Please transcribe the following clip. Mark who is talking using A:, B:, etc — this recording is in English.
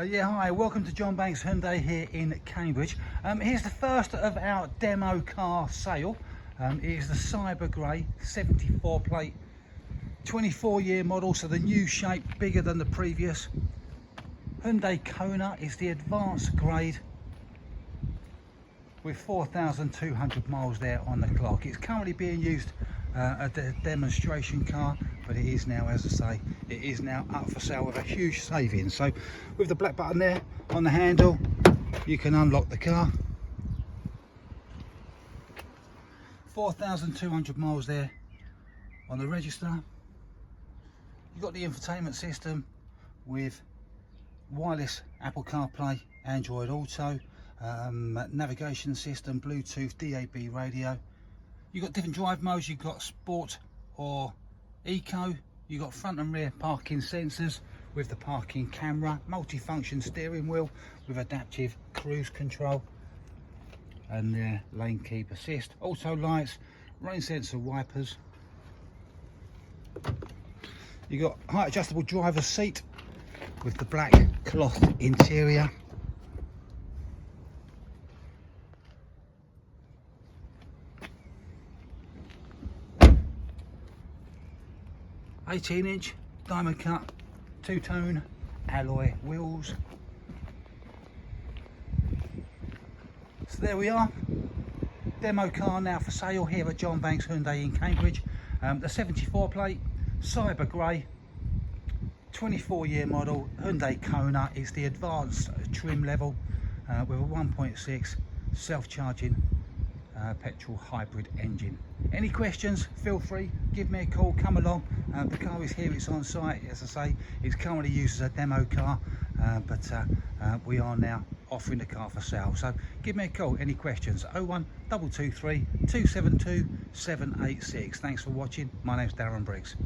A: Yeah, hi, welcome to John Banks Hyundai here in Cambridge. Here's the first of our demo car sale. It is the Cyber Grey 74 plate, 24-year model, so the new shape, bigger than the previous. Hyundai KONA is the advanced grade with 4,200 miles there on the clock. It's currently being used as a demonstration car, but it is now, as I say, it is now up for sale with a huge saving. So with the black button there on the handle, you can unlock the car. 4,200 miles there on the register. You've got the infotainment system with wireless Apple CarPlay, Android Auto, navigation system, Bluetooth, DAB radio. You've got different drive modes. You've got sport or eco. You've got front and rear parking sensors with the parking camera, multi-function steering wheel with adaptive cruise control, and the lane keep assist, auto lights, rain sensor wipers. You've got height adjustable driver's seat with the black cloth interior. (18-inch) diamond cut two-tone alloy wheels. So there we are, demo car now for sale here at John Banks Hyundai in Cambridge. The 74 plate Cyber Grey, 24-year model Hyundai KONA. Is the advanced trim level with a 1.6 self-charging petrol hybrid engine. Any questions, feel free, give me a call, come along. The car is here, it's on site. As I say, it's currently used as a demo car, but we are now offering the car for sale. So give me a call, any questions. 01223 272 786. Thanks for watching. My name's Darren Briggs.